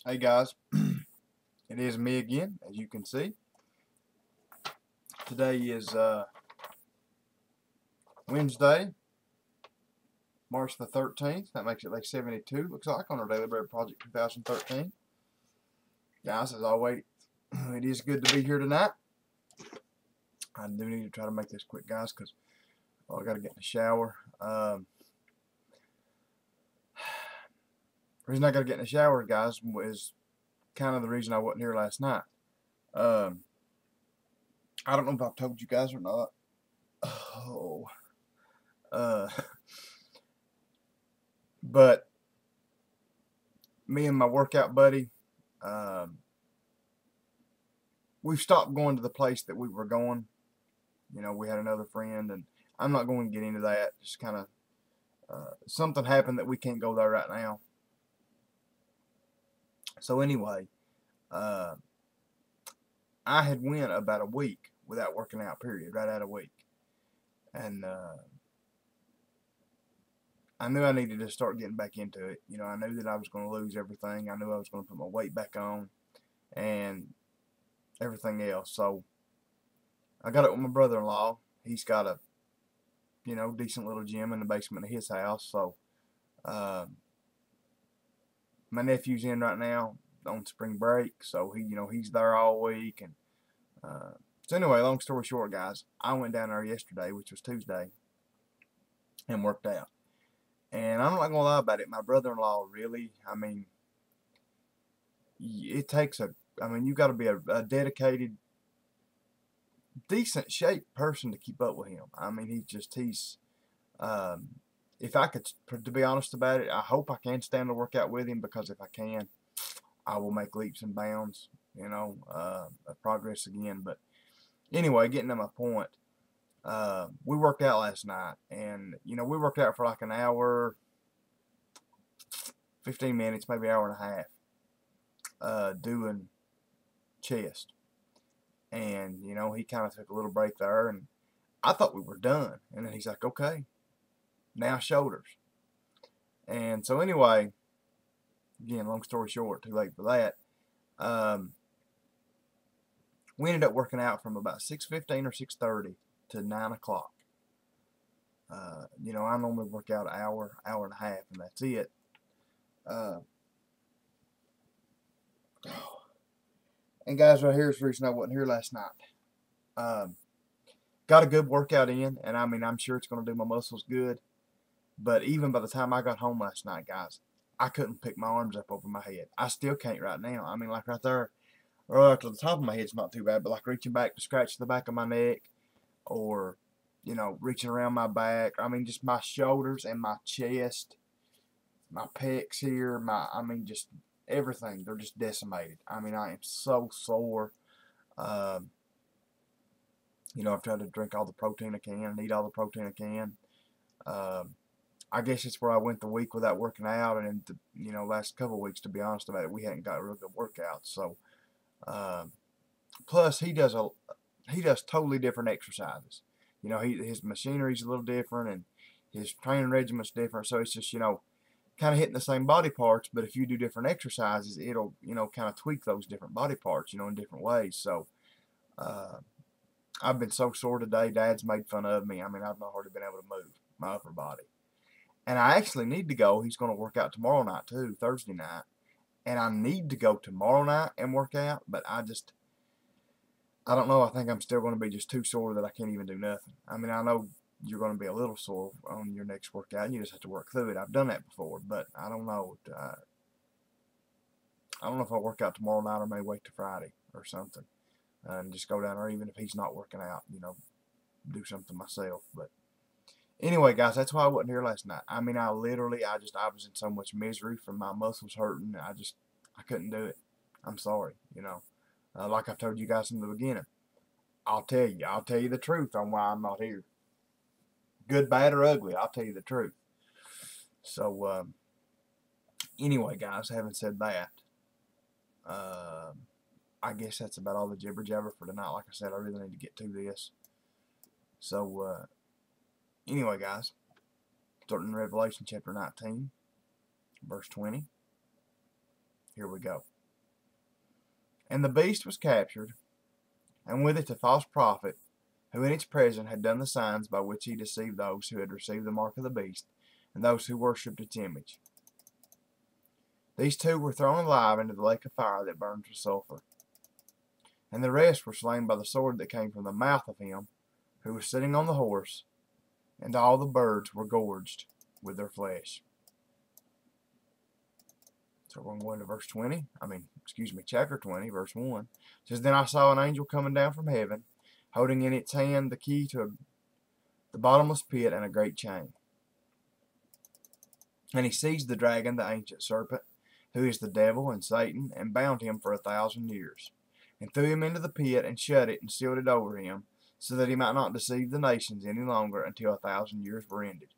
Hey guys, it is me again, as you can see. Today is Wednesday, March the 13th. That makes it like 72, looks like, on our Daily Bread Project 2013. Guys, as always, it is good to be here tonight. I do need to try to make this quick, guys, because I got to get in the shower. The reason I got to get in the shower, guys, is kind of the reason I wasn't here last night. Um, I don't know if I've told you guys or not. Oh, uh, but me and my workout buddy, um, we've stopped going to the place that we were going. You know, we had another friend, and I'm not going to get into that. Just kind of something happened that we can't go there right now. So anyway, uh, I had went about a week without working out. Period, right out a week, and I knew I needed to start getting back into it. You know, I knew that I was going to lose everything. I knew I was going to put my weight back on, and everything else. So I got it with my brother-in-law. He's got a decent little gym in the basement of his house. So my nephew's in right now on spring break, so he's there all week. And so anyway, long story short, guys, I went down there yesterday, which was Tuesday, and worked out. And I'm not gonna lie about it, my brother-in-law really, I mean, it takes you got to be a dedicated, decent shape person to keep up with him. I mean, he's um, if I could, to be honest about it, I hope I can stand to work out with him, because if I can, I will make leaps and bounds, of progress again. But anyway, getting to my point, we worked out last night, and we worked out for like an hour, 15 minutes, maybe an hour and a half, doing chest. And he kind of took a little break there, and I thought we were done. And then he's like, "Okay, now shoulders." And so anyway, again, long story short, too late for that. Um, we ended up working out from about 6:15 or 6:30 to 9 o'clock. I normally work out an hour, hour and a half, and that's it. Uh, and guys, right here is the reason I wasn't here last night. Um, got a good workout in, and I mean, I'm sure it's going to do my muscles good. But even by the time I got home last night, guys, I couldn't pick my arms up over my head. I still can't right now. I mean, like right there, right up to the top of my head's not too bad, but like reaching back to scratch the back of my neck, or reaching around my back. I mean, just my shoulders and my chest, my pecs here, just everything. They're just decimated. I mean, I am so sore. Um, I've tried to drink all the protein I can and eat all the protein I can. Um, I guess it's where I went the week without working out, and last couple of weeks, to be honest about it, we hadn't got a real good workout. So, um, plus he does totally different exercises. His machinery's a little different, and his training regimen's different. So it's just kind of hitting the same body parts, but if you do different exercises, it'll kind of tweak those different body parts, in different ways. So uh, I've been so sore today. Dad's made fun of me. I mean, I've not hardly been able to move my upper body. And I actually need to go. He's going to work out tomorrow night too, Thursday night. And I need to go tomorrow night and work out, but I don't know. I think I'm still going to be just too sore that I can't even do nothing. I mean, I know you're going to be a little sore on your next workout, and you just have to work through it. I've done that before, but I don't know. I don't know if I'll work out tomorrow night or maybe wait till Friday or something, and just go down there, even if he's not working out, do something myself. But anyway, guys, that's why I wasn't here last night. I mean, I was in so much misery from my muscles hurting. I couldn't do it. I'm sorry, like I told you guys in the beginning. I'll tell you the truth on why I'm not here. Good, bad, or ugly, I'll tell you the truth. So, anyway, guys, having said that, uh, I guess that's about all the jibber jabber for tonight. Like I said, I really need to get to this. So, anyway, guys, starting in Revelation chapter 19, verse 20. Here we go. And the beast was captured, and with it a false prophet, who in its presence had done the signs by which he deceived those who had received the mark of the beast, and those who worshipped its image. These two were thrown alive into the lake of fire that burns with sulfur. And the rest were slain by the sword that came from the mouth of him who was sitting on the horse, and all the birds were gorged with their flesh. So we're going to verse 20. Chapter 20, verse 1. It says, Then I saw an angel coming down from heaven, holding in its hand the key to the bottomless pit and a great chain. And he seized the dragon, the ancient serpent, who is the devil and Satan, and bound him for 1,000 years, and threw him into the pit, and shut it, and sealed it over him, so that he might not deceive the nations any longer until 1,000 years were ended.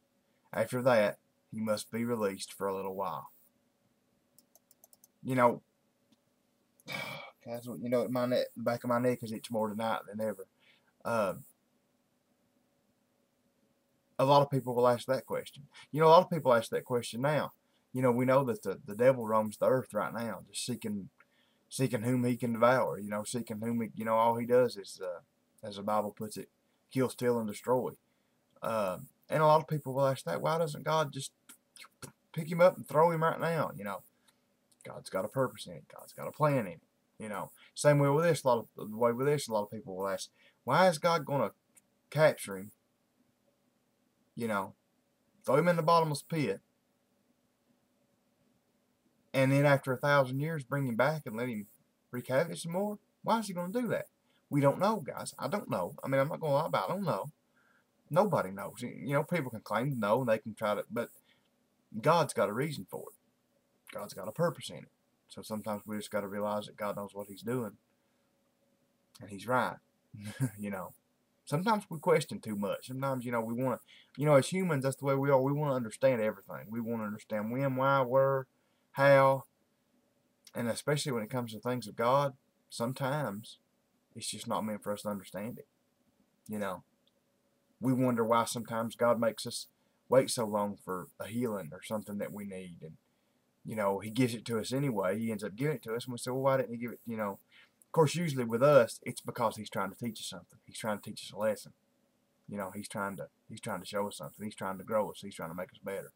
After that, he must be released for a little while. You know, guys, my neck, the back of my neck is itch more tonight than ever. A lot of people will ask that question. A lot of people ask that question now. We know that the devil roams the earth right now, just seeking whom he can devour. Seeking whom he, all he does is, as the Bible puts it, kill, steal, and destroy. And a lot of people will ask that. Why doesn't God just pick him up and throw him right now? God's got a purpose in it. God's got a plan in it. Same way with this. A lot of people will ask, why is God going to capture him? Throw him in the bottomless pit, and then after 1,000 years bring him back and let him wreak havoc some more? Why is he going to do that? We don't know, guys. I don't know. I'm not going to lie about it. I don't know. Nobody knows. People can claim to know, and they can try to, but God's got a reason for it. God's got a purpose in it. So sometimes we just got to realize that God knows what he's doing, and he's right. Sometimes we question too much. Sometimes, we want to, as humans, that's the way we are. We want to understand everything. We want to understand when, why, where, how. And especially when it comes to things of God, sometimes it's just not meant for us to understand it. We wonder why sometimes God makes us wait so long for a healing or something that we need. And, he gives it to us anyway. He ends up giving it to us. And we say, well, why didn't he give it, Of course, usually with us, it's because he's trying to teach us something. He's trying to teach us a lesson. He's trying to show us something. He's trying to grow us. He's trying to make us better.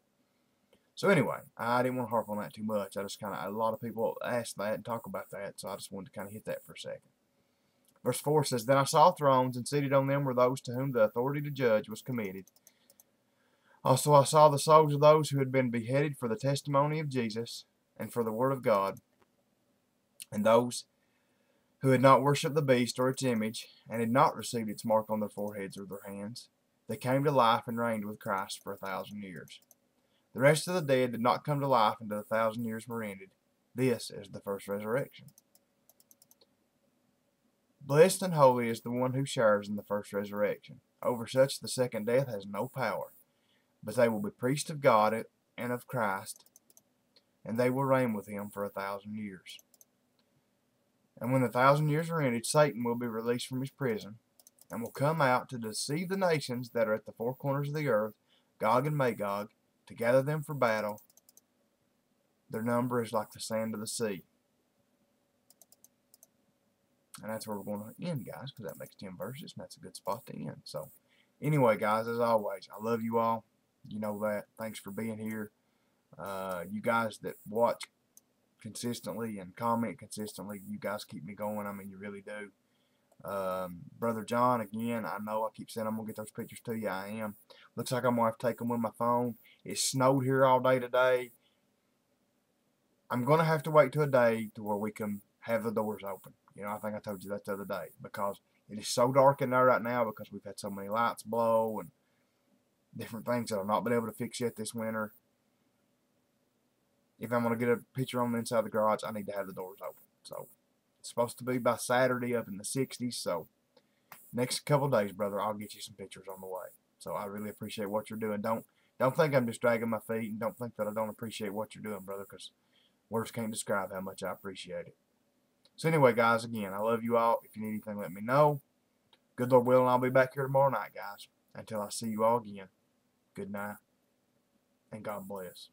So anyway, I didn't want to harp on that too much. I just a lot of people ask that and talk about that, so I just wanted to kind of hit that for a second. Verse 4 says, Then I saw thrones, and seated on them were those to whom the authority to judge was committed. Also I saw the souls of those who had been beheaded for the testimony of Jesus and for the word of God, and those who had not worshipped the beast or its image, and had not received its mark on their foreheads or their hands. They came to life and reigned with Christ for 1,000 years. The rest of the dead did not come to life until 1,000 years were ended. This is the first resurrection. Blessed and holy is the one who shares in the first resurrection. Over such the second death has no power, but they will be priests of God and of Christ, and they will reign with him for 1,000 years. And when the 1,000 years are ended, Satan will be released from his prison, and will come out to deceive the nations that are at the four corners of the earth, Gog and Magog, to gather them for battle. Their number is like the sand of the sea. And that's where we're going to end, guys, because that makes 10 verses, and that's a good spot to end. So, anyway, guys, as always, I love you all. You know that. Thanks for being here. You guys that watch consistently and comment consistently, you guys keep me going. You really do. Brother John, again, I know I keep saying I'm going to get those pictures to you. I am. Looks like I'm going to have to take them with my phone. It snowed here all day today. I'm going to have to wait till a day to where we can have the doors open. I think I told you that the other day, because it is so dark in there right now because we've had so many lights blow and different things that I've not been able to fix yet this winter. If I'm going to get a picture on the inside of the garage, I need to have the doors open. So, it's supposed to be by Saturday up in the 60s. So, next couple of days, brother, I'll get you some pictures on the way. So, I really appreciate what you're doing. Don't think I'm just dragging my feet, and don't think that I don't appreciate what you're doing, brother, because words can't describe how much I appreciate it. So, anyway, guys, again, I love you all. If you need anything, let me know. Good Lord willing, I'll be back here tomorrow night, guys. Until I see you all again, good night, and God bless.